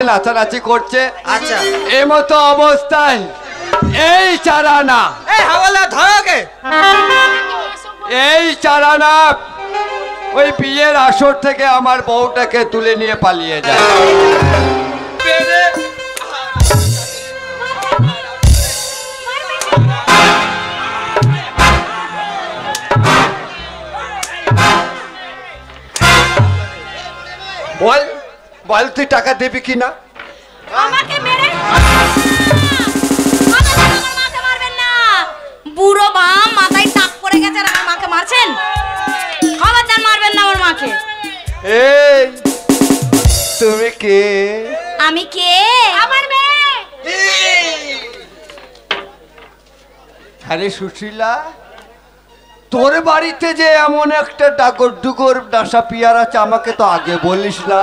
নাচানাচি করছে। আচ্ছা এই মতো অবস্থায় এই চারানা এই চারানা ওই বিয়ের আসর থেকে আমার বউটাকে তুলে নিয়ে পালিয়ে যায়। বল বল তুই টাকা দিবি কিনা? আমাকে মেরে মাকে মারবেন না। বুড়ো বাম মাথায় টাক পড়ে গেছে আর আমার মাকে মারছেন। খবরদার মারবেন না আমার মাকে। এই তুমি কে? আমি কে? আমার মেয়ে। আরে সুশীলা, তোর বাড়িতে যে এমন একটা ডাগর ডুগর ডাসা পিয়ার আছে আমাকে তো আগে বলিস না।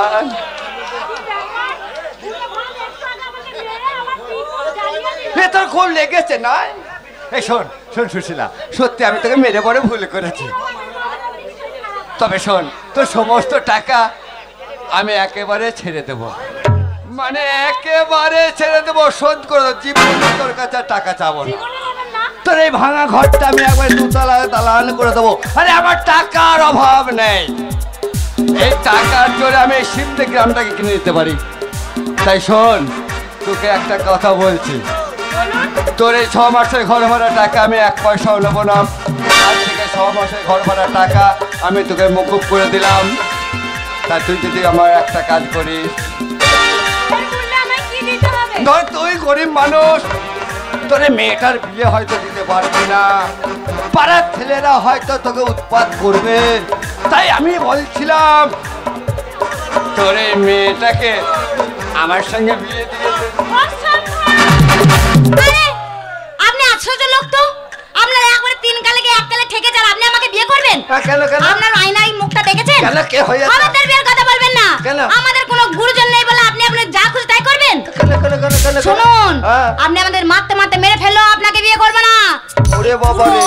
তোর খুব লেগেছে না? এই শোন শোন সুশীলা, সত্যি আমি তোকে মেরে পরে ভুল করেছি। তবে শোন, তোর সমস্ত টাকা আমি একেবারে ছেড়ে দেব, মানে একেবারে ছেড়ে দেবো, শোধ করে দেবো। জীবনে তোর কাছে টাকা চাবো না। তোর এই ভাঙা ঘরটা আমি একবার দুতলা দালান করে দেবো। আরে আমার টাকার অভাব নেই, এই টাকার জোরে আমি এই সিন্ধে গ্রামটাকে কিনে দিতে পারি। তাই শোন, তোকে একটা কথা বলছি, তোর এই 6 মাসের ঘর ভাড়া টাকা আমি 1 পয়সাও নেবো না। আজ থেকে 6 মাসের ঘর ভাড়া টাকা আমি তোকে মকুব করে দিলাম। তা তুই যদি আমার একটা কাজ করিস, ধর তুই গরিব মানুষ, তোর মেয়েটার বিয়ে হয়তো দিতে পারবি না, পাড়ার ছেলেরা হয়তো তোকে উৎপাত করবে, তাই আমি বলছিলাম তোর এই মেয়েটাকে আমার সঙ্গে বিয়ে দিয়ে দে। আপনি আশ্চর্য লোক তো, আপনার একবারে 3 গালে গিয়ে 1 গালে ঠেকে যান, আপনি আমাকে বিয়ে করবেন? কেন কেন? আপনার আয়নায় মুখটা দেখেছেন? কেন কে হয়ে যাচ্ছে? আমাদের বিয়ের কথা বলবেন না। কেন? আমাদের কোনো গুরুজন নেই বলে আপনি আপনার যা খুশি তাই করবেন? কেন কেন কেন কেন? শুনুন, আপনি আমাদের মারতে মারতে মেরে ফেললো, আপনাকে বিয়ে করব না। ওরে বাবা রে,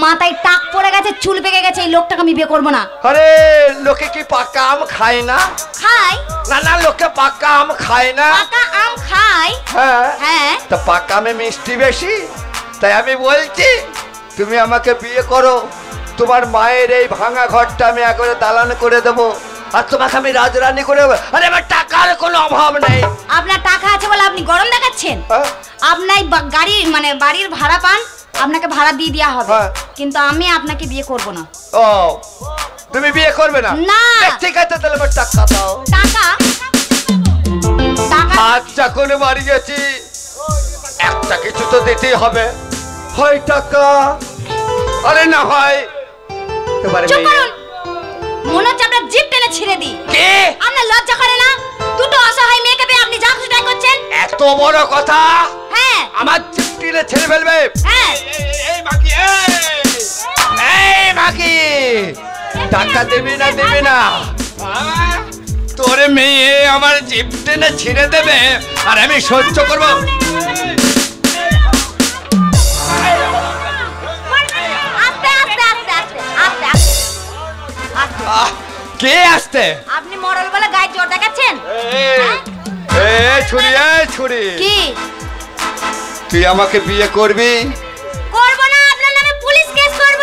মাথায় টাক পড়ে গেছে, চুল পেকে গেছে, এই লোকটাকে আমি বিয়ে করব না। আরে লোকে কি পাকা আম খায় না? খাই না না, লোকে পাকা আম খায় না। পাকা আম খাই। হ্যাঁ হ্যাঁ, তা পাকা আমে মিষ্টি বেশি, তাই আমি বলছি তুমি আমাকে বিয়ে করো। তোমার মায়ের এই ভাঙা ঘরটা আমি একবারে দালান করে দেবো, আর তোমাকে আমি রাজরানী করে দেবো। আরে আমার টাকার কোনো অভাব নেই। আপনার টাকা আছে বলে আপনি গরম দেখাচ্ছেন। আপনার গাড়ি মানে বাড়ির ভাড়া পান, আপনাকে ভাড়া দিয়ে দেওয়া হবে, কিন্তু আমি আপনাকে বিয়ে করব না। ও, তুমি বিয়ে করবে না? না। ঠিক আছে, তাহলে আমার টাকা দাও। টাকা টাকা আচ্ছা, কোনো বাড়ি গেছি, একটা কিছু তো দিতেই হবে, হয় টাকা আরে না হয় এবারে চুপ করুন, মনে হচ্ছে আপনার জিভ টেনে ছিঁড়ে দিই। কে? আপনার লজ্জা করে না? দুটো অসহায় মেয়েকে পেয়ে আপনি যা খুশি তাই করছেন। এত বড় কথা? হ্যাঁ, আমার চিপটিলে ছেড়ে ফেলবে? হ্যাঁ। এই মাগি, এই মাগি, টাকা দেবি না দেবি না? তোর মেয়ে আমার জিভ টেনে ছিঁড়ে দেবে আর আমি সহ্য করবো? কে আসতে? আপনি মরল বলে গায়ে জোর দেখাচ্ছেন। ছুরি, ছুরি, কি তুই আমাকে বিয়ে করবি? করব না, আপনার নামে পুলিশ কেস করব।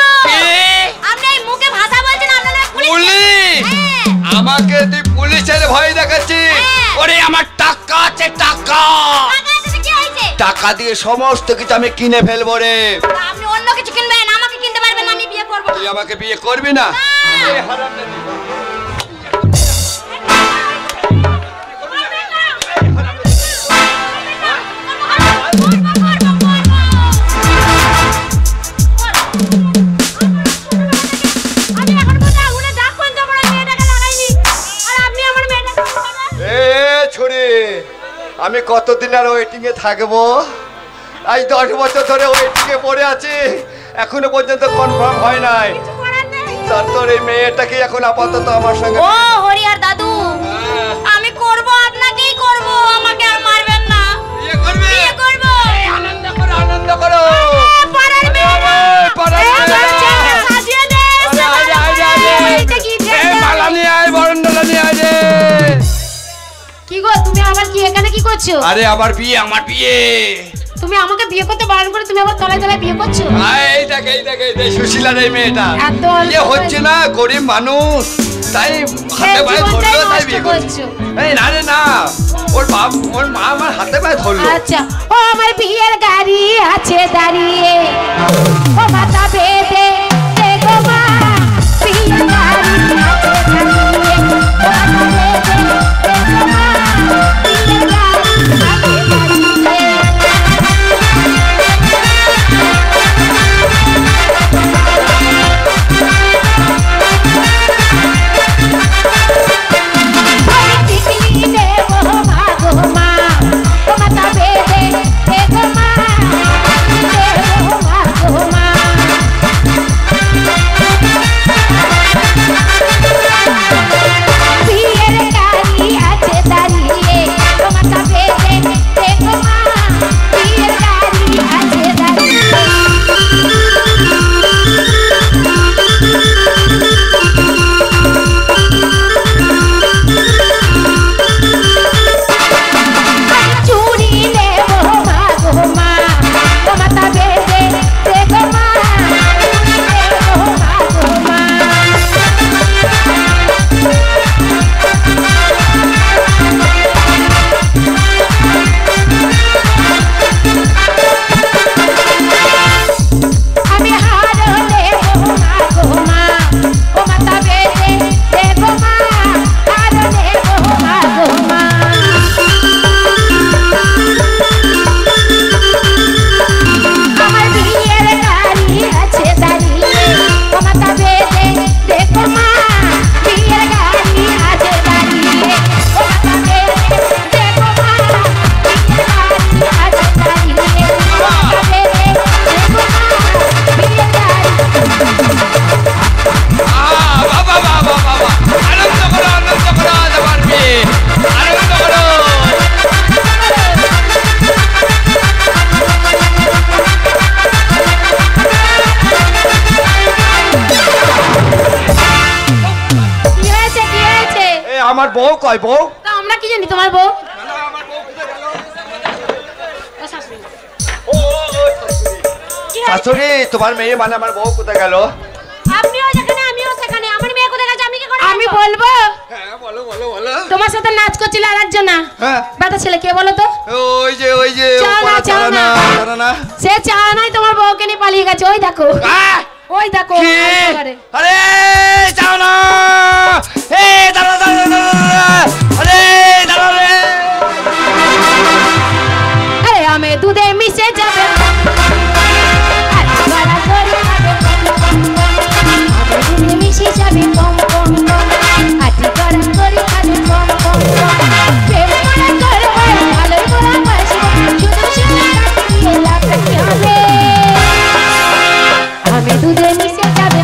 আপনি এই মুখে ভাষা বলছেন, আপনার নামে পুলিশ। পুলিশ? আমাকে তুই পুলিশের ভয় দেখাচ্ছিস? ওরে আমার টাকা আছে, টাকা। টাকা আছে কি হয়েছে? টাকা দিয়ে সমস্ত কিছু আমি কিনে ফেলবো রে। আপনি অন্য কিছু কিনবেন, আমাকে কিনতে পারবেন না, আমি বিয়ে করব না। তুই আমাকে বিয়ে করবি না? এই হারামজাদি। আমি কতদিন আর ওয়েটিং এ থাকবো? আজ 10 বছর ধরে ওয়েটিং এ পড়ে আছি, এখনো পর্যন্ত কনফার্ম হয় নাই। তোর এই মেয়েটাকে এখন আপাতত আমার সঙ্গে। ও হরিয়ার দাদু, আমি করব, আপনাকেই করব, আমাকে আর মারবেন না। বিয়ে করবে? বিয়ে করব। আনন্দ করো, আনন্দ করো। পাড়ার মেয়ে, পাড়ার মেয়ে, সাজিয়ে দে। এই মালা নিয়ে আয়, বরণডালা নিয়ে আয় রে। কি গো, তুমি আবার কি এখানে কি করছো? আরে আমার বিয়ে। তুমি আমাকে বিয়ে করতে বারণ করে তুমি আবার তলায় তলায় বিয়ে করছো? এই দেখ এই সুশীলার এই মেয়েটা এত অল্প বিয়ে হচ্ছে না, গরিব মানুষ, তাই হাতে পায়ে ধরলো, তাই বিয়ে করছো। এই না রে না, ওর মা আমার হাতে পায়ে ধরলো। আচ্ছা, ও আমার বিয়ের গাড়ি আছে দাঁড়িয়ে, ও মাথা বেঁধে দেখো মা, বিয়ের গাড়ি আছে দাঁড়িয়ে, ও মাথা বেঁধে দেখো মা, বিয়ের গাড়ি আছে দাঁড়িয়ে। আমার বউ কয় বউ? তা আমরা কি জানি তোমার বউ? শাশুড়ি তোমার মেয়ে মানে আমার বউ কোথায় গেল? আপনিও যেখানে আমিও সেখানে, আমার মেয়ে কোথায় গেছে আমি কি করে? আমি বলবো? হ্যাঁ বলো। তোমার সাথে নাচ করছিল আরেকজন। হ্যাঁ বেটা ছেলে কে বলো তো? ওই যে চানা সে চানা নাই, তোমার বউকে নিয়ে পালিয়ে গেছে। ওই দেখো ওই দেখো। আরে যাও না, দাঁড়া আরে দাঁড়া রে। আরে আমি দুধে মিশে যাবে, মিশে যাবে কম কম কম, আটি করা করে খাবে কম কম কম, প্রেম করা করে ভালোই বলা বাসবো, শুধু শুধু কাটি দিয়ে লাফাতে হবে। আমি দুধে মিশে যাবে,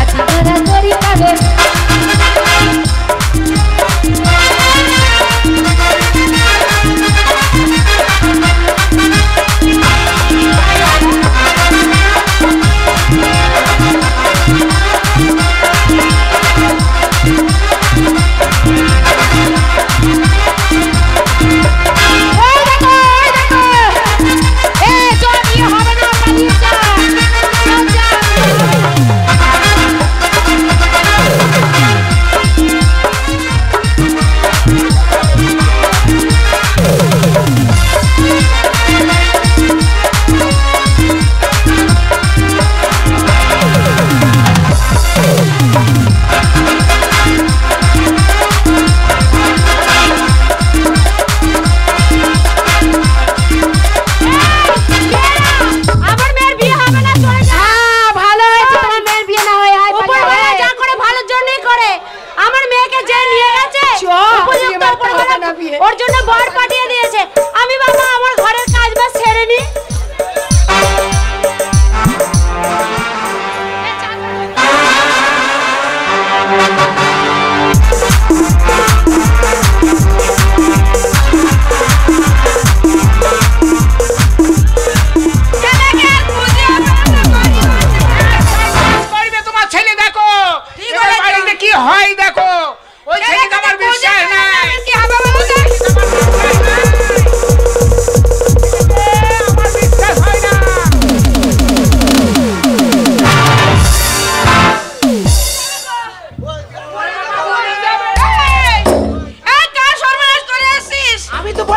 আটি করা করে খাবে।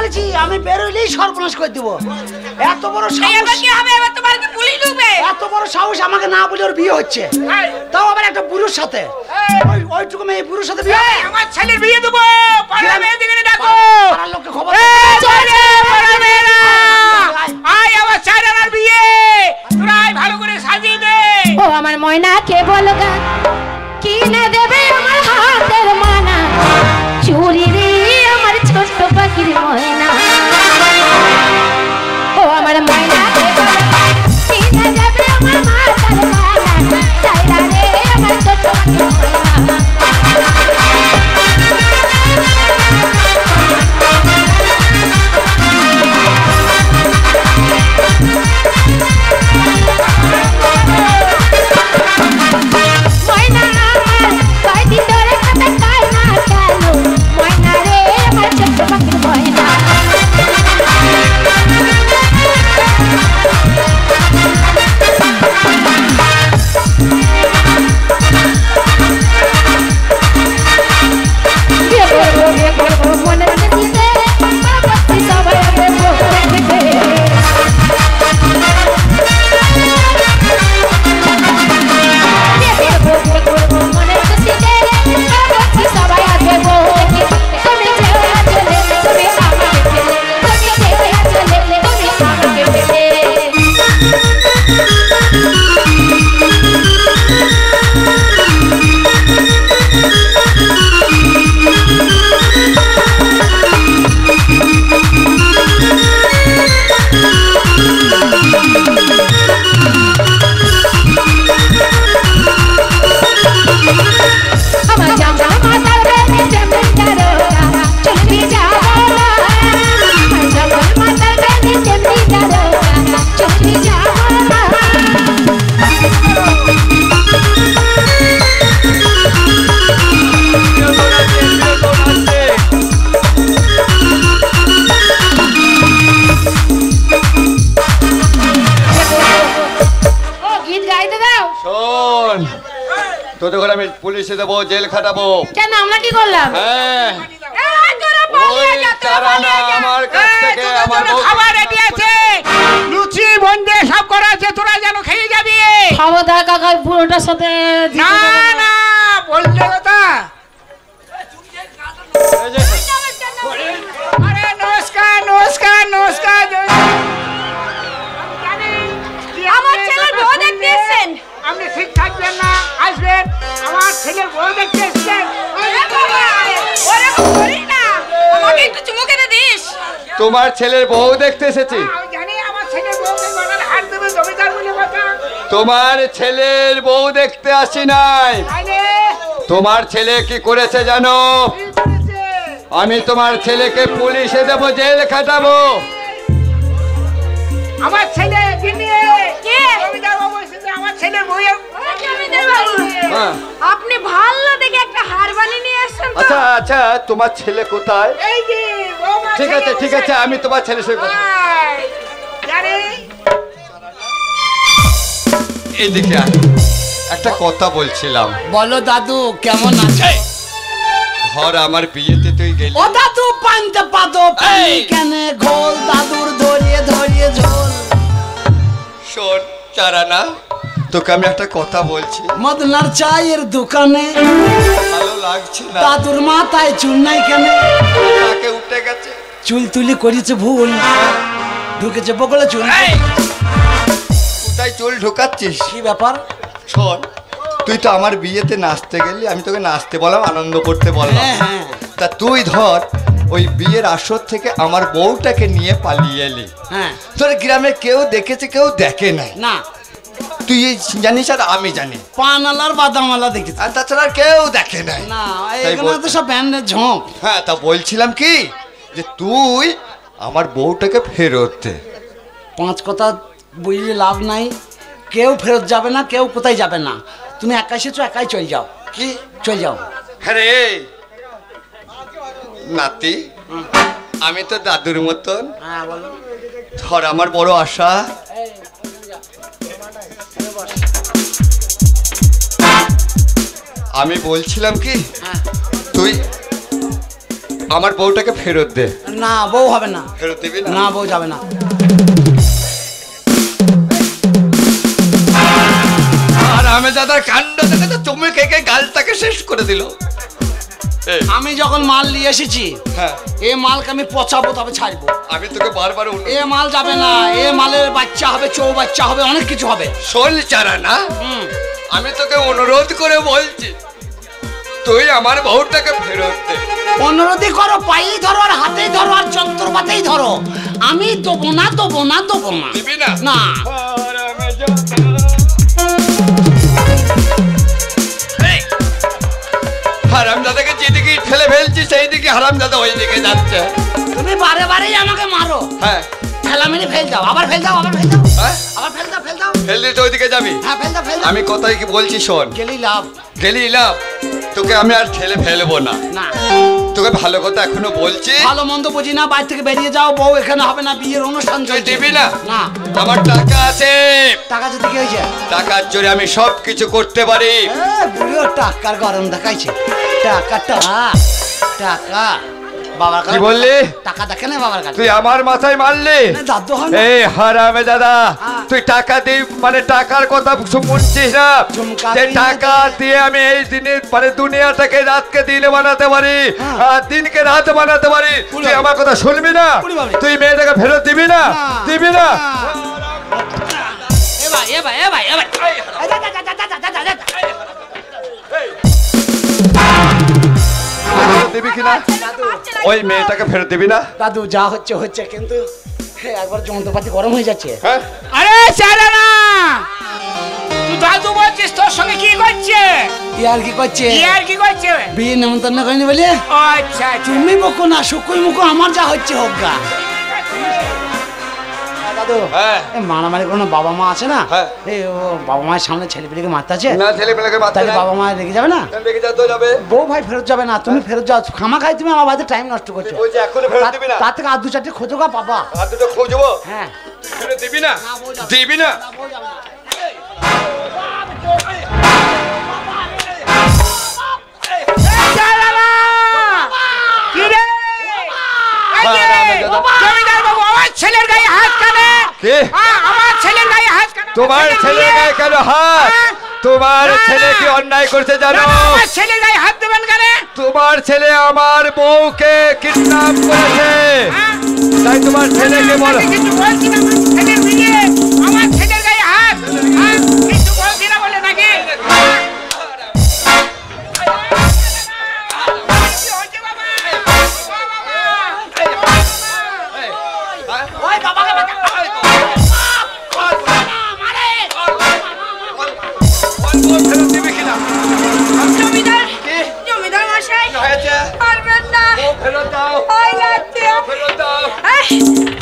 বলেছি আমি বেরোইলেই সর্বনাশ করে দিব। এত বড় সাহস, এবার কি হবে? এবার তোমার কি পুলিশ ঢুকবে? এত বড় সাহস আমাকে না বলে ওর বিয়ে হচ্ছে, তাও আবার একটা বুড়োর সাথে। ওইটুকু মেয়ে বুড়োর সাথে বিয়ে হবে? আমার ছেলের বিয়ে দেবো, পাড়ার মেয়েদিকে ডাকো। পাড়ার লোককে খবর চলে পাড়ার মেয়েরা, আয় আমার চারানার বিয়ে, তোরা আয় ভালো করে সাজিয়ে দে। ও আমার ময়না কে বলগা কিনে দেবে আমার হাতের মানা, চুরি রে আমার ছোট্ট পাখির ময়না। ও আমার ময়না কে বলগা কিনে দেবে আমার হাতের মানা, চাইরা রে আমার ছোট্ট পাখির ময়না। তোদের ঘরে আমি পুলিশে দেবো, জেল খাটাবো। কেন আমরা কি করলাম? হ্যাঁ, ওই চারানা আমার কাছ থেকে আমার খাবার রেডি আছে, লুচি বন্ধে সব করা আছে, তোরা যেন খেয়ে যাবি। খাওয়া দাওয়া কাকা পুরোটার সাথে না না বললে কথা। আরে নমস্কার নমস্কার নমস্কার। আমার ছেলের বউ দেখতে এসেছেন। আপনি ঠিক থাকবেন না, আসবেন। আমার ছেলের বউ দেখতে এসেছেন। আমাকে একটু চুমু খেতে দিস। তোমার ছেলের বউ দেখতে এসেছি। আমি জানি আমার ছেলের বউকে গলার হাত দেবে, জমিদার বলে কথা। তোমার ছেলের বউ দেখতে আসি নাই। তাইলে তোমার ছেলে কি করেছে জানো? কি করেছে? আমি তোমার ছেলেকে পুলিশে দেবো, জেল খাটাবো। আমার ছেলে গিনিয়ে কে? জমিদার বাবু এসেছে, আমার ছেলের বউ। জমিদার বাবু, হ্যাঁ। আপনি ভালো দেখে একটা হার বানিয়ে নিয়ে এসেছেন তো? আচ্ছা আচ্ছা, তোমার ছেলে কোথায়? এই যে বৌমা ঠিক আছে ছেলে ঠিক আছে, বসে- আমি তোমার ছেলের সঙ্গে কথা আয়, জানি। এইদিকে আয়। একটা কথা বলছিলাম। বলো দাদু কেমন আছে? ঘর আমার বিয়েতে তুই গেলি। ও দাদু পানতে পাতো পানি কেনে ঘোল, দাদুর ধরিয়ে ধরিয়ে ঝোল। শোন চারানা, তোকে আমি একটা কথা বলছি, মদনার চায়ের দোকানে ভালো লাগছে না। দাদুর মাথায় চুল নাই কেন? তাকে উঠে গেছে। চুল তুলি করেছে ভুল, ঢুকেছে বগলে চুল। কোথায় চুল ঢোকাচ্ছিস? কি ব্যাপার? শোন, তুই তো আমার বিয়েতে নাচতে গেলি, আমি তোকে নাচতে বললাম, আনন্দ করতে বললাম। হ্যাঁ হ্যাঁ তা তুই ধর ওই বিয়ের আসর থেকে আমার বউটাকে নিয়ে পালিয়ে এলি। হ্যাঁ। তোর গ্রামে কেউ দেখেছে, কেউ দেখে নাই। না, তুই জানিস আর আমি জানি, পানালার বাদামালা দেখেছি। আর তাছাড়া আর কেউ দেখে নাই। না, তাই এখানে তো বলছি। সব ব্যান্ডের ঝোঁক। হ্যাঁ, তা বলছিলাম কি যে তুই আমার বউটাকে ফেরত দে। 5 কথা বুঝলে লাভ নাই, কেউ ফেরত যাবে না, কেউ কোথায় যাবে না। তুমি একা এসেছো, একাই চল যাও। কি? চল যাও। হ্যাঁ রে নাতি, আমি তো দাদুর মতন। হ্যাঁ বলো। ধর আমার বড় আশা, আমি বলছিলাম কি হ্যাঁ। তুই আমার বউটাকে ফেরত দে। না বউ হবে না, ফেরত দিবি না? না বউ যাবে না। আর আমি দাদার কাণ্ড দেখে তো তুমি কে গালটাকে শেষ করে দিল। আমি যখন মাল নিয়ে এসেছি, হ্যাঁ, এ মালকে আমি পচাবো তবে ছাড়বো। আমি তোকে বারবার এ মাল যাবে না, এ মালের বাচ্চা হবে, বাচ্চা হবে, অনেক কিছু হবে। শোল চারা না, আমি তোকে অনুরোধ করে বলছি তুই আমার বউটাকে ফেরত দে। অনুরোধই করো, পায়েই ধরো আর হাতেই ধরো আর যন্ত্রপাতেই ধরো, আমি দেবো না, দেবো না, দেবো না। দিবি না? না। হারামজাদাকে যেদিকে ঠেলে ফেলছি সেই দিকে হারামজাদা ওই দিকে যাচ্ছে। তুমি বারে বারেই আমাকে মারো। হ্যাঁ, ঠেলা মেরে ফেল দাও, আবার ফেল দাও, আবার ফেল দাও, হ্যাঁ? আবার ফেল দাও, ফেল দাও। ফেল দিতে ওইদিকে যাবি? হ্যাঁ ফেল দাও, ফেল দাও। আমি কোথায় কি বলছি শোন, গেলেই লাভ। গেলি লাভ, তোকে আমি আর ঠেলে ফেলবো না। না, তোকে ভালো কথা এখনো বলছি, ভালো মন্দ বুঝি না, বাইরে থেকে বেরিয়ে যাও, বউ এখানে হবে না, বিয়ের অনুষ্ঠান তুই চলছে। দিবি না? না। আমার টাকা আছে, টাকা যদি কি হয়েছে? টাকার জোরে আমি সব কিছু করতে পারি। বুড়ো টাকার গরম দেখাইছে। টাকা টাকা বাবার কি বললি? টাকা দেখে না বাবার কাছে। তুই আমার মাথায় মারলি? দাদু হন। এই হারামে দাদা, হ্যাঁ। তুই টাকা দিই মানে টাকার কথা শুনছিস না? ঝুমকা যে দিয়ে টাকা দিয়ে আমি এই দিনের মানে দুনিয়াটাকে রাতকে দিনে বানাতে পারি, হ্যাঁ। আর দিনকে রাত বানাতে পারি। তুই বাবা। আমার কথা শুনবি না? উড়ি বাবা। তুই মেয়েটাকে ফেরত দিবি না? দিবি না? এ ভাই, এ ভাই, এ ভাই, এ ভাই। ফেরত দিবি কিনা? ওই মেয়েটাকে ফেরত দিবি না? দাদু যা হচ্ছে হচ্ছে, কিন্তু একবার যন্ত্রপাতি গরম হয়ে যাচ্ছে। হ্যাঁ, আরে চারা না, তুই দাদু বলছিস, তোর সঙ্গে কি করছে? ইয়ার কি করছে? ইয়ার কি করছে? বিয়ে নেমন্তন্ন করেনি বলে আচ্ছা, তুমি বকো না, শুকুই মুখো, আমার যা হচ্ছে হোক গা। দাদু, হ্যাঁ। এ মারামারি কোনো বাবা মা আছে না? হ্যাঁ। এই ও বাবা মায়ের সামনে ছেলে পেলেকে মারতে আছে, না ছেলে পেলেকে মারতে তাহলে না। বাবা মা রেগে যাবে না? রেখে যা তো যাবে। বউ ভাই ফেরত যাবে না, তুমি ফেরত যাও। খামা খাই তুমি আমার বাড়িতে টাইম নষ্ট করছো। বলছি এখনো ফেরত দিবি না? তার থেকে আর দু চারটে খোঁজো গা পাবা। হাত দুটো খুঁজবো। হ্যাঁ। ফেরত দিবি না? না, বউ যাবে। দিবি না? বউ যাবে না। চারা না, কি রে? জমিদার বাবু, আমার ছেলের গায়ে হাত কানে। কে? আমার ছেলের গায়ে হাত কানে। তোমার ছেলের গায়ে কেন হাত? হ্যাঁ? তোমার না, ছেলে না। কি অন্যায় করতে জানো? না, আমার ছেলের গায়ে হাত দেবেন কেন? তোমার ছেলে আমার বউকে কিডন্যাপ করেছে, হ্যাঁ? তাই তোমার ছেলেকে বলো। আমি কিছু বলছি না, আমার ছেলের বিয়ে, আমার ছেলের গায়ে হাত। হ্যাঁ? কিছু বলছি না বলে নাকি? হ্যাঁ? কি হয়েছে বাবা? ওই বাবাকে বাঁচা। ফেরত দিবি কিনা? জমিদার, কি? জমিদার মশাই, কি হয়েছে? পারবেন না। ও ফেরত দাও, ভয় লাগছে। ও ফেরত দাও। এই,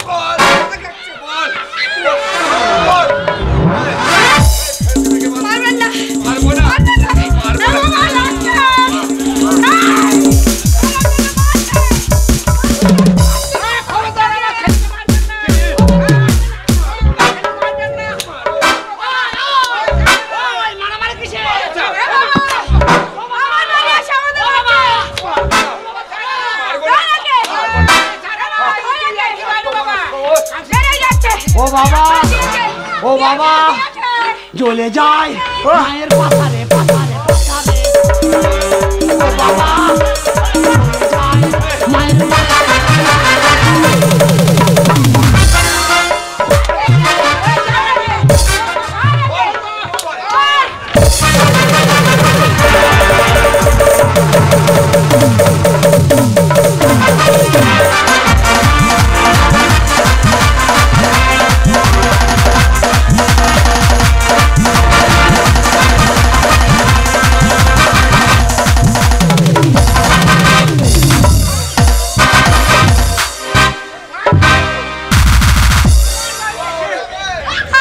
বল, বল, বল। পারবেন না। পারবো না। পারবেন না। পারবো না। দেখো, ভয় লাগছে। খবরদার, আমার ছেলেকে মারবেন না। মারবেন না। মারামারি কিসে? আমার বাড়ি আসে, আমাদের বাবা। দাঁড়াকে। ছেড়ে যাচ্ছে। ও বাবা, ও বাবা, জ্বলে যায় মায়ের পাথারে, পাথারে, পাথারে। ও বাবা, জ্বলে যায় মায়ের পাথারে।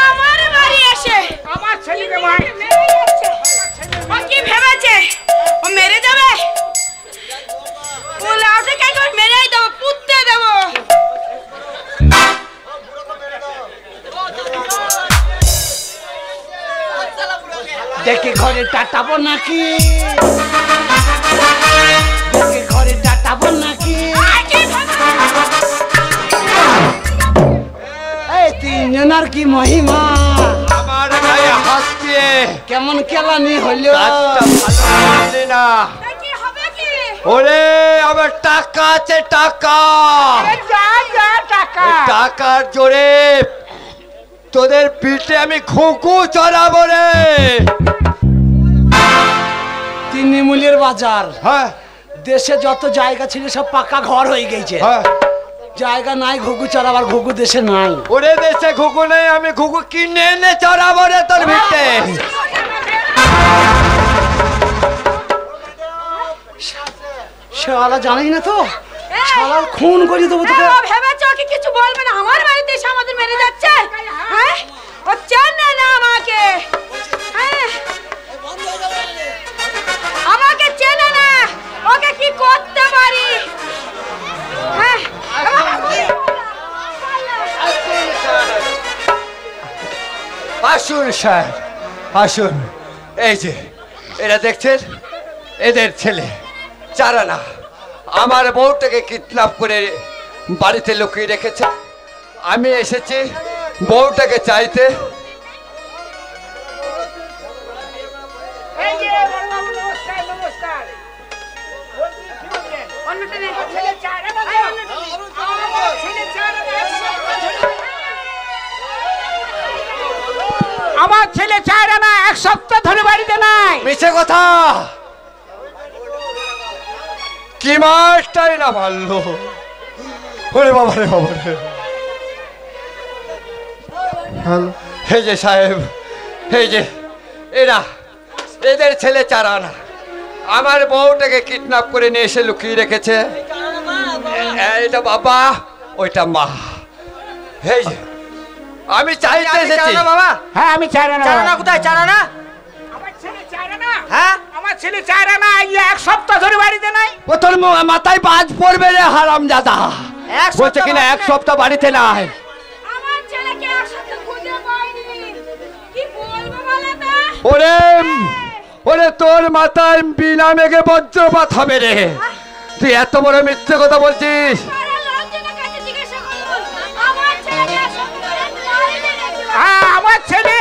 আমার বাড়ি এসে আমার ছেলেকে মার। ও কি ভেবেছে ও মেরে দেবে? ও লাউতে কে করে মেরেই দেবো, পুঁততে দেবো। দেখে ঘরে টাটাবো নাকি? দেখে ঘরে টাটাবো নাকি? তোমার কি মহিমা আমার গায়ে হাত দিয়ে কেমন কেলানি হইল কাজটা ভালো করলি না। কি হবে কি? ওরে আমার টাকা আছে, টাকা। যা যা টাকা এই টাকার জোরে তোদের পিঠে আমি ঘুঘু চড়াবো রে। তৃণমূলের বাজার হ্যাঁ দেশে যত জায়গা ছিল সব পাকা ঘর হয়ে গেছে হ্যাঁ। জায়গা নাই ঘুঘু চড়াবার, ঘুঘু দেশে নাই। ওরে দেশে ঘুঘু নেই, আমি ঘুঘু কিনে এনে চড়াবো রে তোর ভিটে। শালা জানাই না তো, শালা খুন করে দেবো তোকে। ও ভেবেছো কি কিছু বলবে না? আমার বাড়িতে এসে আমাদের মেরে যাচ্ছে। হ্যাঁ, ও চেনে না আমাকে। হ্যাঁ, আমাকে চেনে না, ওকে কি করতে পারি? হ্যাঁ, আসুন স্যার, আসুন। এই যে এরা দেখছেন, এদের ছেলে চারানা আমার বউটাকে কিডন্যাপ করে বাড়িতে লুকিয়ে রেখেছে। আমি এসেছি বউটাকে চাইতে। এই যে বড়বাবু, নমস্কার নমস্কার। বলছি কি বলছেন? অন্যটা নে। ছেলে চার আনা দাও। আমার ছেলে চার আনা আমার ছেলে চার আনা 1 সপ্তাহ ধরে বাড়িতে নাই। মিছে কথা, কি মাছটাই না ভালো। ওরে বাবা রে বাবা রে। এই যে সাহেব, এই যে এরা, এদের ছেলে চারানা আমার বউটাকে কিডন্যাপ করে নিয়ে এসে লুকিয়ে রেখেছে। এইটা বাবা, ওইটা মা। এই যে আমি চাইতে এসেছি বাবা। হ্যাঁ আমি চার আনা। চারানা কোথায়? চারানা আমার ছেলে চার আনা। হ্যাঁ, আমার ছেলে চার আনা 1 সপ্তাহ ধরে বাড়িতে নাই। ও তোর মাথায় বাজ পড়বে রে হারাম জাদা। বলছে কিনা 1 সপ্তাহ বাড়িতে নাই। আমার ছেলেকে একসাথে খুঁজে পাইনি। কি বলবো বলো তো? ওরে ওরে তোর মাথায় বিনা মেঘে বজ্রপাত হবে রে। তুই এত বড় মিথ্যে কথা বলছিস। আরে লোকজনের কাছে জিজ্ঞাসা করুন। আমার ছেলেকে একসাথে বাড়িতে রেখে হ্যাঁ আমার ছেলে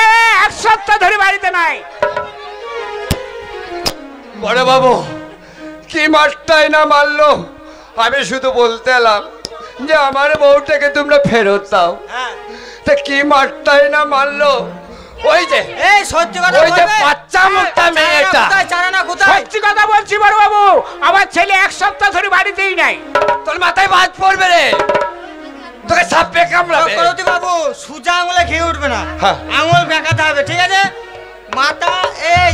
1 সপ্তাহ ধরে বাড়িতে নাই। বড় বাবু কি মারটাই না মারলো। আমি শুধু বলতে এলাম যে আমার বউটাকে তোমরা ফেরত দাও। তা কি মারটাই না মারলো। ওই যে এই সত্যি কথা ওই যে বলবে? বাচ্চা মুখটা মেয়েটা। কোথায় চারানা কোথায়? সত্যি কথা বলছি বড় বাবু, আমার ছেলে 1 সপ্তাহ ধরে বাড়িতেই নাই। তোর মাথায় বাজ পড়বে রে, তোকে সাপে কামড়াবে। করতি বাবু সুজা আঙুলে ঘি উঠবে না, হ্যাঁ। আঙুল বেঁকাতে হবে, ঠিক আছে? মাথা এই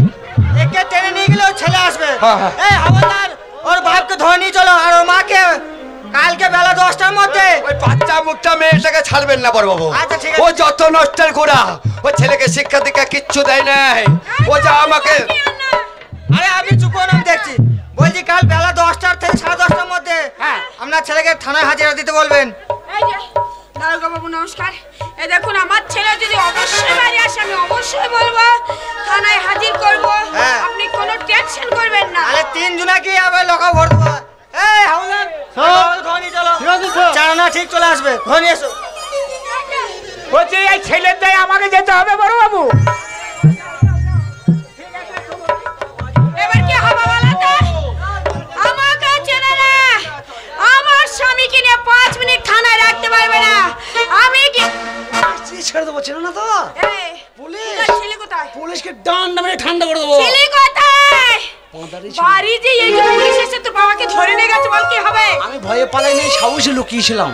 একে টেনে নিয়ে গেলে ওর ছেলে আসবে। হ্যাঁ, হ্যাঁ। এই হাওলাদার ওর বাপকে ধরে নিয়ে চলো, আর ওর মাকে কালকে বেলা 10টার মধ্যে। ওই বাচ্চা মুখটা মেয়েটাকে ছাড়বেন না বড় বাবু। আচ্ছা, ঠিক আছে। ও যত নষ্টের গোড়া, ও ছেলেকে শিক্ষা দীক্ষা কিচ্ছু দেয় নাই। ও যা আমাকে আরে আপনি চুপ করুন, আমি দেখছি। বলছি কাল বেলা 10টার থেকে 10:30টার মধ্যে হ্যাঁ। আপনার ছেলেকে থানায় হাজিরা দিতে বলবেন। এই যে দারোগা বাবু নমস্কার। এই দেখুন আমার ছেলে যদি অবশ্যই বাড়ি আসে আমি অবশ্যই বলবো, থানায় হাজির করব। হ্যাঁ। আপনি কোনো টেনশন করবেন না। তাহলে 3 জনাকে আবার লোকা ভর দেবো। এই হাওলাদার ধরে নিয়ে চলো, চারানা ঠিক চলে আসবে, ধরে নিয়ে এসো। বলছি এই ছেলের দায় আমাকে যেতে হবে বড় বাবু। এবার কি হবে বলো তো? আমাকে চেনে না, আমার স্বামীকে নিয়ে 5 মিনিট থানায় রাখতে পারবে না। আমি কি ছেড়ে দেবো, ছেড়ে না তো। এই, পুলিশ তোর ছেলে কোথায়? পুলিশকে ডান্ডা মেরে ঠান্ডা করে দেবো। ছেলে কোথায়? পাঁদারি ছিল। বাড়ি যে এই যে পুলিশ এসে তোর বাবাকে ধরে নিয়ে গেছে, বল কি হবে? আমি ভয়ে পালাই নাই, সাহসে লুকিয়েছিলাম।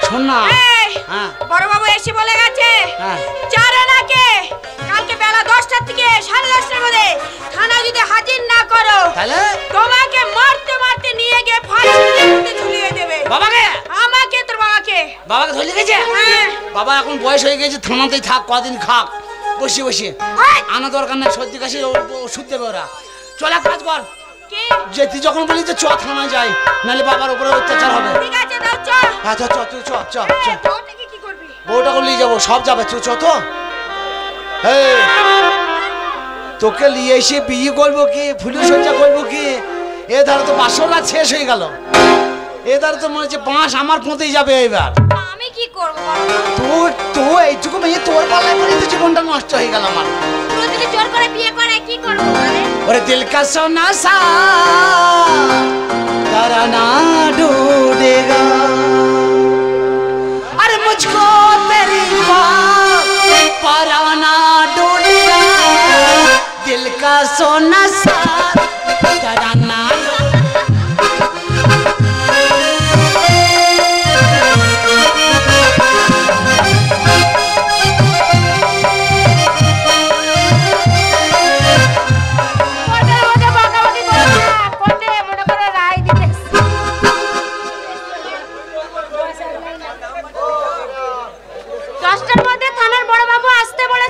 শোন না, এই, হ্যাঁ। বড় বাবু এসে বলে গেছে হ্যাঁ। চারানাকে কালকে বেলা 10টা থেকে 10:30টার মধ্যে থানা যদি হাজির না করো তাহলে তোমাকে মারতে মারতে নিয়ে গিয়ে ফাঁসিতে ঝুলিয়ে দেবে। বাবাকে আমাকে তোর বাবাকে। বাবাকে ধরে গেছে। হ্যাঁ। বাবা এখন বয়স হয়ে গেছে, থানাতেই থাক, কদিন খাক বসে বসে। হাই! আনা দরকার নাই, সর্দি কাশি ওষুধ দেবে ওরা। চল এক কাজ কর, কি? যে তুই যখন বলি যে চ থানায় যাই, নাহলে বাবার উপরে অত্যাচার হবে। ঠিক আছে দাও চল। হ্যাঁ চ চ তুই চ চ চ। ওটাকে কি করবি? বউটাকে নিয়ে যাবো, সব যাবে, তুই চ তো। এই, তোকে নিয়ে এসে বিয়ে করবো কি ফুলি সজ্জা করবো কি? এ ধারে তো 500 রাত শেষ হয়ে গেল। এ ধারে তো মনে হচ্ছে বাঁশ আমার পোঁতেই যাবে এবার। আমি কি কি করবো তুই এইটুকু মেয়ে তোর পাল্লায় পড়ে তো জীবনটা নষ্ট হয়ে গেল আমার। তুই যদি জোর করে বিয়ে করে কি করবো মানে? ওরে দিল কা সোনা সা তারানা ढूंढेगा अरे मुझको तेरी बात पराना ढूंढेगा दिल का सोना सा ताराना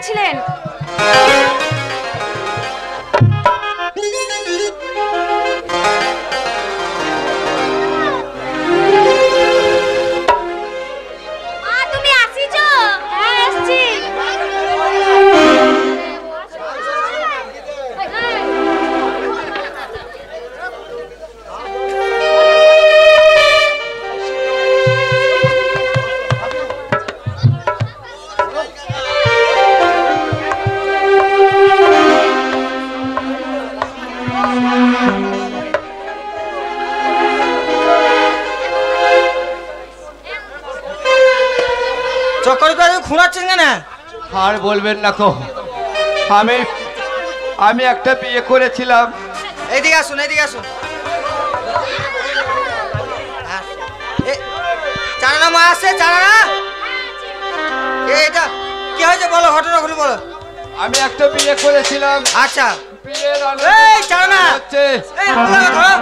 ছিলেন তুমি আসিছো? হ্যাঁ আসছি। চক্কর করে খুঁড়াচ্ছেন কেন? আর বলবেন না কো, আমি একটা বিয়ে করেছিলাম। এইদিকে আসুন, এইদিকে আসুন। চারানা মা আসছে, চারানা। এইটা কি হয়েছে বলো, ঘটনা খুলে বলো। আমি একটা বিয়ে করেছিলাম। আচ্ছা, বিয়ের এই চারানা হচ্ছে এই ধরো।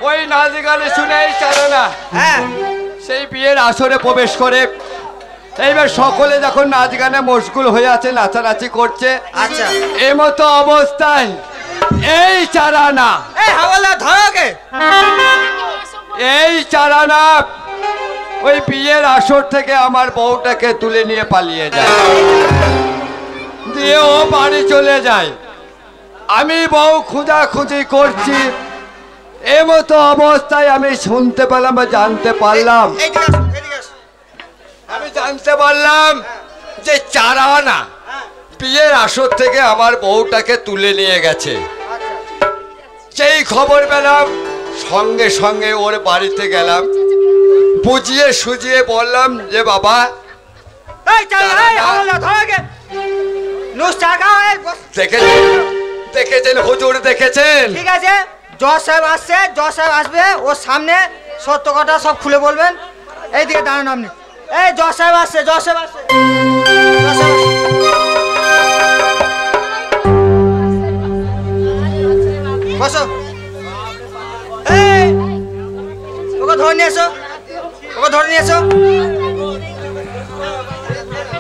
ওই নাচ গানে শুনেই চারানা হ্যাঁ সেই বিয়ের আসরে প্রবেশ করে। এইবার সকলে যখন নাচ গানে মশগুল হয়ে আছে, নাচানাচি করছে, আচ্ছা এই মতো অবস্থায় এই চারানা এই হাওয়ালা ধরোকে এই চারানা ওই বিয়ের আসর থেকে আমার বউটাকে তুলে নিয়ে পালিয়ে যায়, দিয়ে ও বাড়ি চলে যায়। আমি বউ খুঁজাখুঁজি করছি, এই মতো অবস্থায় আমি শুনতে পেলাম বা জানতে পারলাম, এইদিকে আসুন, এইদিকে আসুন। আমি জানতে পারলাম যে চারানা বিয়ের আসর থেকে আমার বউটাকে তুলে নিয়ে গেছে। সেই খবর পেলাম, সঙ্গে সঙ্গে ওর বাড়িতে গেলাম, বুঝিয়ে সুজিয়ে বললাম যে বাবা এই চারানা এই হাওয়ালা ধরোকে নুস চাকা এই বস। দেখেছেন হুজুর, দেখেছেন? ঠিক আছে, জজ সাহেব আসছে, জজ সাহেব আসবে, ওর সামনে সত্য কথা সব খুলে বলবেন। এইদিকে দাঁড়ান আপনি। এই জজ সাহেব আসছে, জজ সাহেব আসছে, জজ সাহেব আসছে। বসো। এই ওকে ধরে নিয়ে এসো, ওকে ধরে নিয়ে এসো।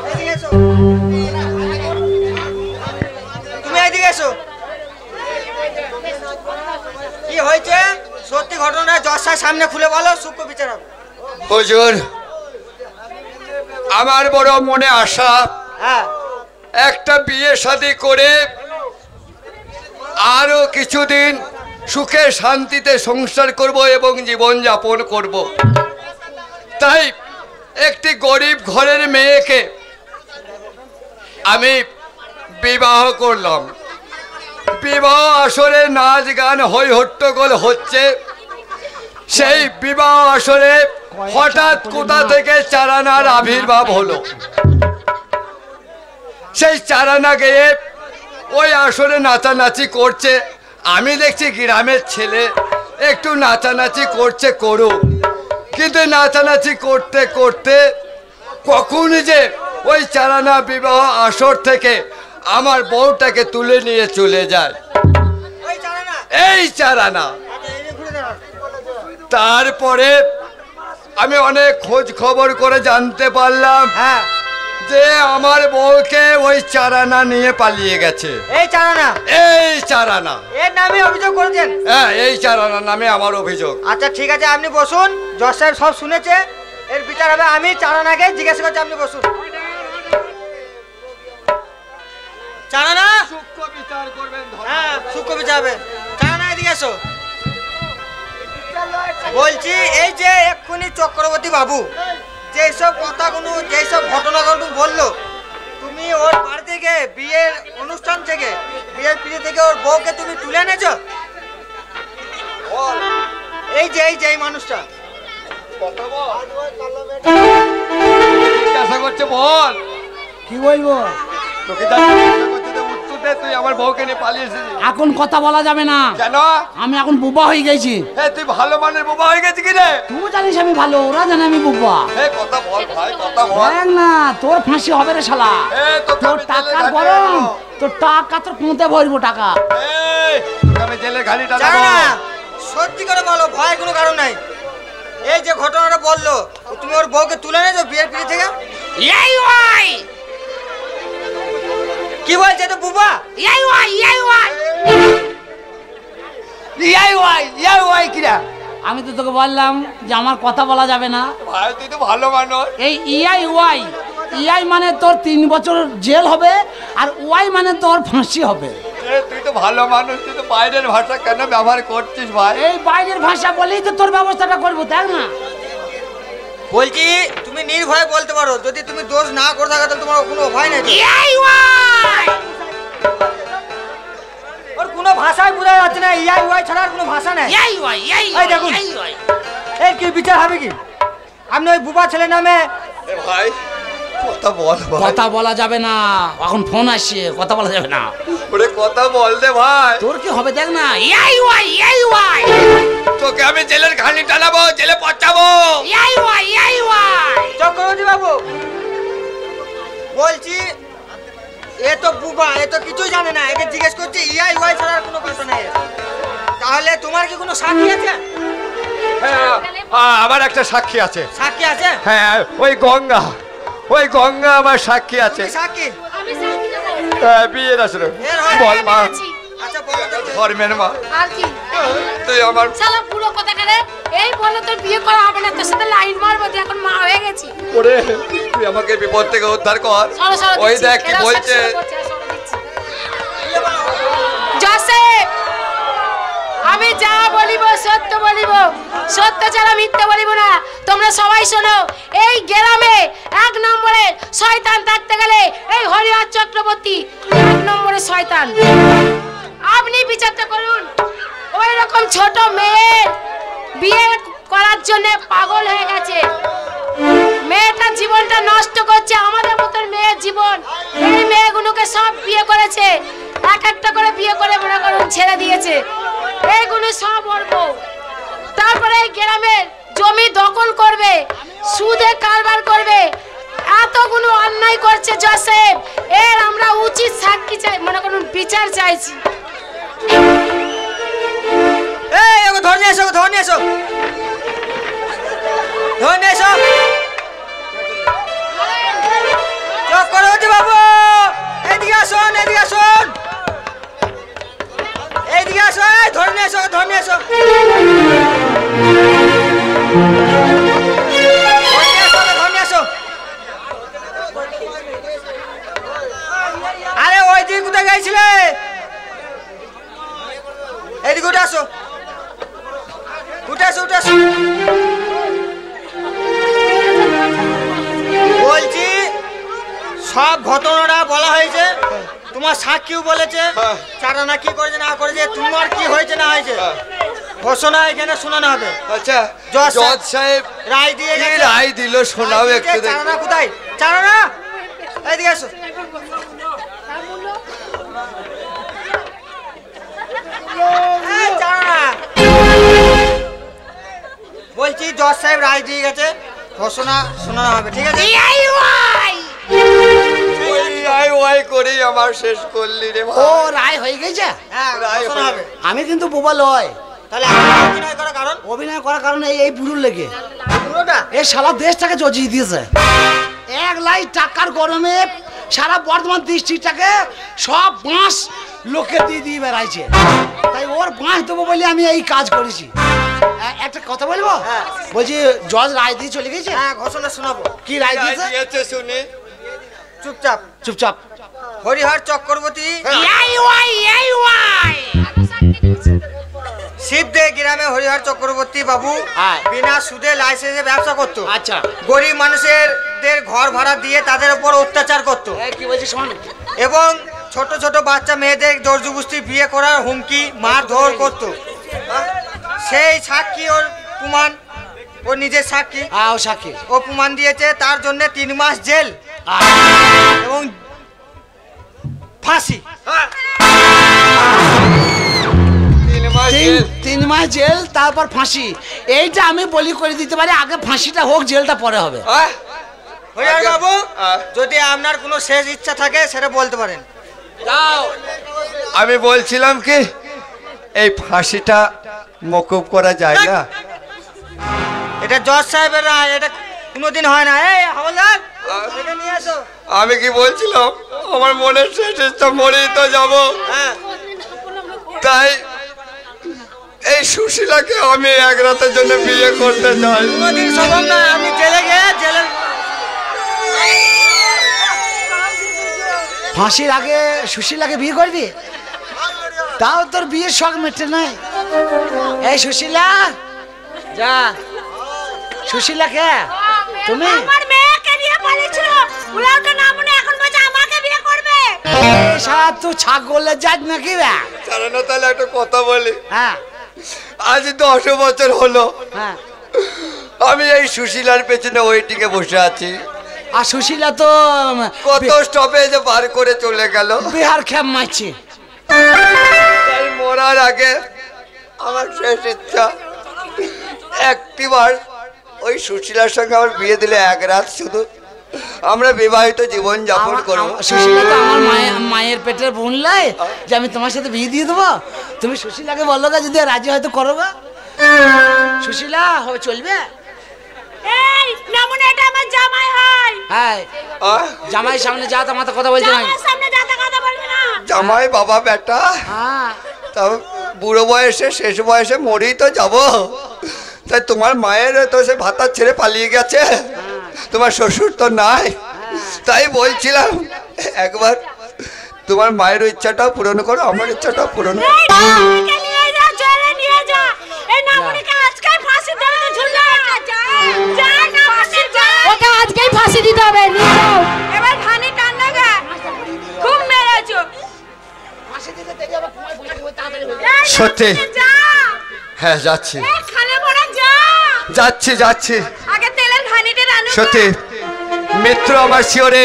এইদিকে এসো, তুমি এইদিকে এসো। কি হয়েছে সত্যি ঘটনা জজ সাহেব সামনে খুলে বলো, সূক্ষ্ম বিচার হবে। হুজুর, আমার বড় মনে আশা হ্যাঁ একটা বিয়ে শাদী করে আরো কিছুদিন সুখে শান্তিতে সংসার করব এবং জীবন যাপন করব। তাই একটি গরিব ঘরের মেয়েকে আমি বিবাহ করলাম। বিবাহ আসরে নাচ গান হই হট্টগোল হচ্ছে। সেই বিবাহ আসরে হঠাৎ কোথা থেকে চারানার আবির্ভাব হলো। সেই চারানা গিয়ে ওই আসরে নাচানাচি করছে। আমি দেখছি গ্রামের ছেলে একটু নাচানাচি করছে, করুক, কিন্তু নাচানাচি করতে করতে কখন যে ওই চারানা বিবাহ আসর থেকে আমার বউটাকে তুলে নিয়ে চলে যায়। ওই চারানা। এই চারানা। আচ্ছা, এই ঘুরে দাঁড়ান। তারপরে আমি অনেক খোঁজ খবর করে জানতে পারলাম হ্যাঁ যে আমার বউকে ওই চারানা নিয়ে পালিয়ে গেছে। এই চারানা, এই চারানা, এর নামে অভিযোগ করেছেন? হ্যাঁ, এই চারানা নামে আমার অভিযোগ। আচ্ছা ঠিক আছে, আপনি বসুন, জজ সাহেব সব শুনেছে, এর বিচার হবে। আমি চারানাকে জিজ্ঞাসা করছি, আপনি বসুন। চারানা, সূক্ষ্ম বিচার করবেন। হ্যাঁ সূক্ষ্ম বিচার হবে। চারানা এদিকে এসো। বলছি এই যে এক্ষুনি মানিমুনি চক্রবর্তী বাবু যেসব কথাগুলো যেসব ঘটনাগুলো বললো, তুমি ওর বাড়ি থেকে বিয়ের অনুষ্ঠান থেকে বিয়ের পিড়ি থেকে ওর বউকে তুমি তুলে এনেছো? এই যে এই মানুষটা জিজ্ঞাসা করছে, বল কি বলবো? তোকে যা জিজ্ঞাসা করছে তো উত্তর দে। তুই আমার বউকে নিয়ে পালিয়ে এসেছিস এখন কথা বলা যাবে না। কেন? আমি এখন বুবা হয়ে গেছি। তুই ভালো মানের বোবা হয়ে গেছিস কি রে? তুই জানিস আমি ভালো, ওরা জানে আমি বুবা। কথা বল ভাই, কথা বল। দেখ না, তোর ফাঁসি হবে রে শালা। তোর টাকার গরম, তোর টাকা তোর কোঁতে ভরবো টাকা। আমি জেলের ঘানিটা জানো না, সত্যি করে বলো, ভয় কোনো কারণ নাই। এই যে ঘটনাটা বললো, তুমি ওর বউকে তুলে এনেছো বিয়ের পিড়ি থেকে? এই ওই কি বলছে তো বুবা? এই ওই কিরা? আমি তো তোকে বললাম যে আমার কথা বলা যাবে না। ভাই তুই তো ভালো মানুষ। এই ইআই মানে তোর 3 বছর জেল হবে, আর ওয়াই মানে তোর ফাঁসি হবে। তুই তো ভালো মানুষ, তুই তো বাইরের ভাষা কেন ব্যবহার করছিস ভাই? এই বাইরের ভাষা বলেই তো তোর ব্যবস্থাটা করবো, দেখ না। বলছি তুমি নির্ভয়ে বলতে পারো, যদি তুমি দোষ না করে থাকো তাহলে তোমার কোনো ভয় নেই। এই ওই ওর কোনো ভাষাই বোঝা যাচ্ছে না, ইয়াই ওয়াই ছাড়া আর কোনো ভাষা নেই। এই দেখুন, এই কি বিচার হবে কি? আপনি ওই বুবা ছেলে নামে ভাই কথা বল ভাই। কথা বলা যাবে না, এখন ফোন আসছে, কথা বলা যাবে না। ওরে কথা বল দে ভাই। তোর কি হবে দেখ না। এই ওই তোকে আমি জেলের ঘানি টানাবো, জেলে পচাবো। এই ওই চক্রবর্তী বাবু বলছি, এ তো বুবা, এ তো কিছুই জানে না। একে জিজ্ঞেস করছি ইয়াই ওয়াই ছাড়া আর কোনো কথা নেই। তাহলে তোমার কি কোনো সাক্ষী আছে? হ্যাঁ, আমার একটা সাক্ষী আছে। সাক্ষী আছে? হ্যাঁ, ওই গঙ্গা আমার সাক্ষী আছে। কি সাক্ষী? বিয়ের আসলে এর হয়? বল মা। আচ্ছা বলো তো। ধর্মের মা, আর কি তুই আমার শালা পুরো কথা কারে এই বলে তোর বিয়ে করা হবে না, তোর সাথে লাইন মারবো, তুই এখন মা হয়ে গেছি। ওরে তুই আমাকে বিপদ থেকে উদ্ধার কর। ওই দেখ কি বলছে। জোসেফ, আমি যা বলিব সত্য বলিব, সত্য ছাড়া মিথ্যে বলিব না। তোমরা সবাই শোনো, এই গ্রামে 1 নম্বরে শয়তান থাকতে গেলে এই হরিহর চক্রবর্তী 1 নম্বরে শয়তান। আপনি বিচারটা করুন। ওই রকম ছোট মেয়ের বিয়ে করার জন্য পাগল হয়ে গেছে, মেয়েটার জীবনটা নষ্ট করছে, আমাদের মতন মেয়ের জীবন। এই মেয়েগুলোকে সব বিয়ে করেছে, এক একটা করে বিয়ে করে মনে করুন ছেড়ে দিয়েছে। এইগুলো সব অর্ব। তারপরে এই গ্রামের জমি দখল করবে, সুদে কারবার করবে, এতগুলো অন্যায় করছে জোসেফ। এর আমরা উচিত সাক্ষী চাই, মনে করুন বিচার চাইছি। এই ওকে ধরে নিয়ে এসো, ধরে নিয়ে এসো, ধরে নিয়ে এসো। চক্রবর্তী বাবু এদিকে আসুন, এদিকে আসুন, এইদিকে আসো। এই ধরে নিয়ে এসো, ধরে নিয়ে এসো, ধরে নিয়ে এসো। আরে ওই দিকে কোথায় গেছিলে? এদিকে উঠে আসো, উঠে আসো, উঠে আসো। বলছি সব ঘটনাটা বলা হয়েছে, তোমার সাক্ষীও বলেছে, চারানা কি করেছে না করেছে, তোমার কি হয়েছে না হয়েছে ঘোষণা এখানে শোনানো হবে। আচ্ছা জজ সাহেব রায় দিয়ে কি গেছে। রায় দিল শোনাও একটু দেখি। চারানা কোথায়? চারানা এদিকে আসো। এই চারানা, বলছি জজ সাহেব রায় দিয়ে গেছে, ঘোষণা শোনানো হবে, ঠিক আছে? ওই করেই আমার শেষ করলি রে ও ভাই। রায় হয়ে গেছে। হ্যাঁ রায় ঘোষণা হবে। আমি কিন্তু বোবা লয়। তাহলে আপনি অভিনয় করার কারণ? অভিনয় করার কারণে এই বুড়োর লেগে পুরোটা এই সারা দেশটাকে জজিয়ে দিয়েছে। 1 লাখ টাকার গরমে সারা বর্ধমান ডিস্ট্রিক্টটাকে সব বাঁশ লোকে দিয়ে দিয়ে বেড়াইছে। তাই ওর বাঁশ দেবো বলে আমি এই কাজ করেছি। একটা কথা বলবো? হ্যাঁ। বলছি জজ রায় দিয়ে চলে গেছে। হ্যাঁ ঘোষণা শোনাবো। কি রায় দিয়েছে? দিয়েছে শুনি। চুপচাপ। চুপচাপ। হরিহর চক্রবর্তী শিবদে গ্রামে হরিহর চক্রবর্তী বাবু হ্যাঁ। বিনা সুদে লাইসেন্সে ব্যবসা করতো। আচ্ছা গরিব মানুষদের ঘর ভাড়া দিয়ে তাদের উপর অত্যাচার করতো কি বলছিস শোন এবং ছোট ছোট বাচ্চা মেয়েদের জোরজবস্তি বিয়ে করার হুমকি মারধর করতো। সেই সাক্ষী ওর প্রমাণ, ও নিজের সাক্ষী, ও সাক্ষী, ও প্রমাণ দিয়েছে। তার জন্য 3 মাস জেল এবং ফাঁসি। 3 মাস জেল তারপর ফাঁসি। এইটা আমি বলি করে দিতে পারি, আগে ফাঁসিটা হোক, জেলটা পরে হবে। হরিহর বাবু, যদি আপনার কোনো শেষ ইচ্ছা থাকে সেটা বলতে পারেন। যাও। আমি বলছিলাম কি এই ফাঁসিটা মকুব করা যায় না? এটা জজ সাহেবের রায়, এটা কোনোদিন হয় না। এই হাওলাদার, এটা নিয়ে আসো। আমি কি বলছিলাম, আমার মনের শেষ ইচ্ছা, মরেই তো যাব। হ্যাঁ, তাই এই সুশীলাকে আমি এক রাতের জন্য বিয়ে করতে চাই। কোনোদিন সম্ভব না। আমি জেলে গিয়ে জেলের ফাঁসির আগে সুশীলাকে বিয়ে করবি? তাও তোর বিয়ের শখ মেটে নাই। এই সুশীলা, যা। সুশীলা কে? তুমি? আমার মেয়েকে নিয়ে পালিয়েছিল, উলাউটা না মনে এখন বলছে আমাকে বিয়ে করবে। এই শালা তুই ছাগলের জাত নাকি বে? জানো না, তাহলে একটা কথা বলি। হ্যাঁ আজ 10 বছর হলো হ্যাঁ। আমি এই সুশীলার পেছনে ওয়েটিং এ বসে আছি। আর সুশীলা তো কত স্টপেজে বার করে চলে গেল। বিহার খেপ মারছে। তাই মরার আগে আমার শেষ ইচ্ছা, একটিবার ওই সুশীলার সঙ্গে আমার বিয়ে দিলে এক রাত শুধু আমরা বিবাহিত জীবন যাপন করবো। সুশীলা তো আমার মায়ের পেটের বোন লাই, যে আমি তোমার সাথে বিয়ে দিয়ে দেবো। তুমি সুশীলাকে বলো গা, যদি রাজি হয়তো করো গা। সুশীলা হবে, চলবে? এই না মনে এটা আমার জামাই হয়। হ্যাঁ, জামাই সামনে যা তোমার কথা বলছে না। জামাই সামনে যাতা কথা বলবে না। জামাই বাবা বেটা, হ্যাঁ, তা বুড়ো বয়সে শেষ বয়সে মরেই তো যাব। তাই তোমার মায়ের তো সে ভাতা ছেড়ে পালিয়ে গেছে, তোমার শ্বশুর তো নাই। তাই বলছিলাম একবার তোমার মায়ের ইচ্ছাটাও পূরণ করো, আমার ইচ্ছাটাও পূরণ করো। এই নামুনিকে নিয়ে যা, জেলে নিয়ে যা। এই নামুনিকে আজকে ফাঁসি দেবে ঝুলা। যা যা নামুনি যা। ওকে আজকেই ফাঁসি দিতে হবে, নিয়ে যাও। এবার খানি টান্না গা, খুব মেরেছো। সত্যি? যা। হ্যাঁ যাচ্ছি, এই খালে পড়া যা। যাচ্ছি যাচ্ছি। আগে তেলের ঘানিটা রান্না। সত্যি মৃত্যু আমার শিওরে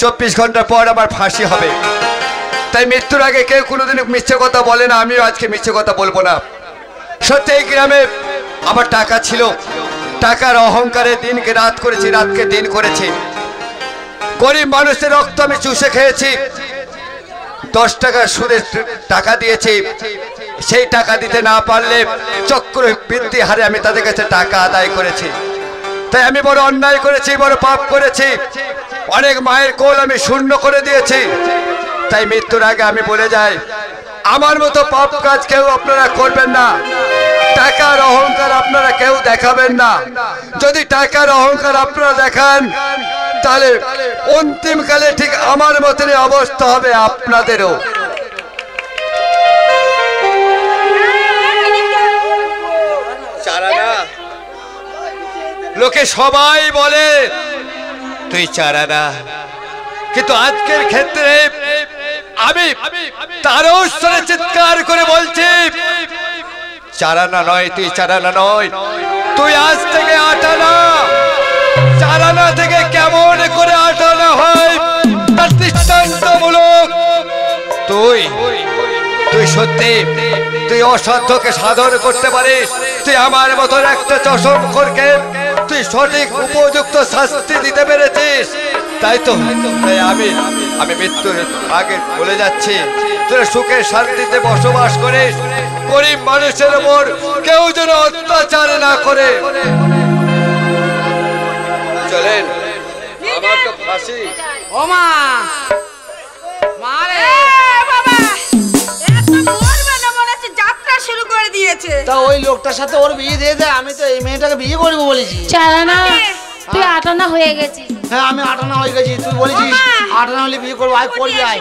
24 ঘন্টা পর আমার ফাঁসি হবে। তাই মৃত্যুর আগে কেউ কোনোদিন মিথ্যে কথা বলে না, আমিও আজকে মিথ্যে কথা বলবো না। সত্যি এই গ্রামে আমার টাকা ছিল, টাকার অহংকারে দিনকে রাত করেছি, রাতকে দিন করেছি। গরিব মানুষের রক্ত আমি চুষে খেয়েছি। 10 টাকা সুদের টাকা দিয়েছি, সেই টাকা দিতে না পারলে চক্রবৃদ্ধি হারে আমি তাদের কাছে টাকা আদায় করেছি। তাই আমি বড় অন্যায় করেছি, বড় পাপ করেছি। অনেক মায়ের কোল আমি শূন্য করে দিয়েছি। তাই মৃত্যুর আগে আমি বলে যাই, আমার মতো পাপ কাজ কেউ আপনারা করবেন না। টাকার অহংকার আপনারা কেউ দেখাবেন না। যদি টাকার অহংকার আপনারা দেখান, তাহলে অন্তিমকালে ঠিক আমার মতনই অবস্থা হবে আপনাদেরও। চারানা, লোকে সবাই বলে তুই চারানা, কিন্তু আজকের ক্ষেত্রে আমি তারও স্তরে চিৎকার করে বলছি, চারানা নয়, তুই চারানা নয়, তুই আজ থেকে আটানা। চারানা থেকে কেমন করে আটানা হয় তার দৃষ্টান্তমূলক তুই। তুই সত্যি, তুই অসাধ্যকে সাধন করতে পারিস। তুই আমার মতন একটা চশমখোরকে তুই সঠিক উপযুক্ত শাস্তি দিতে পেরেছিস। তাই তো, তাই আমি মৃত্যুর আগে বলে যাচ্ছি, তোরা সুখে শান্তিতে বসবাস করিস। গরিব মানুষের উপর কেউ যেন অত্যাচার না করে। চলেন, আমার তো ফাঁসি। ও মা, মারে বাবা, এত মরবে না মনে হচ্ছে যাত্রা শুরু করে দিয়েছে। তা ওই লোকটার সাথে ওর বিয়ে দিয়ে দে। আমি তো এই মেয়েটাকে বিয়ে করবো বলেছি। চারানা, তুই আটানা হয়ে গেছিস। হ্যাঁ, আমি আটানা হয়ে গেছি। তুই বলেছিস আটানা হলে বিয়ে করবো, আয় করবি আয়।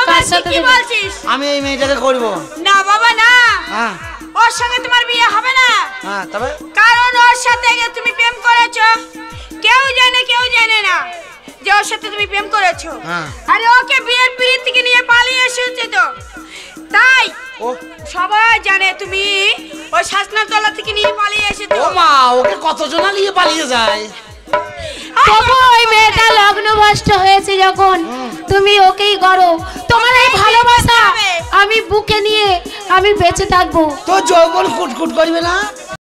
কার সাথে কি বলছিস? আমি এই মেয়েটাকে করবো। না বাবা না, হ্যাঁ ওর সঙ্গে তোমার বিয়ে হবে না। হ্যাঁ তবে কারণ ওর সাথে তুমি প্রেম করেছো, কেউ জানে না যে ওর সাথে তুমি প্রেম করেছো। হ্যাঁ। আরে ওকে বিয়ের পিড়ি থেকে নিয়ে পালিয়ে এসেছে তো, তাই ও সবাই জানে তুমি ওই শাসনার তলা থেকে নিয়ে পালিয়ে এসেছো। ও মা, ওকে কতজনা নিয়ে পালিয়ে যায়। তবু ওই মেয়েটা লগ্ন ভ্রষ্ট হয়েছে যখন, তুমি ওকেই করো। তোমার এই ভালোবাসা আমি বুকে নিয়ে আমি বেঁচে থাকবো। তো যৌবন কুটকুট করবে না?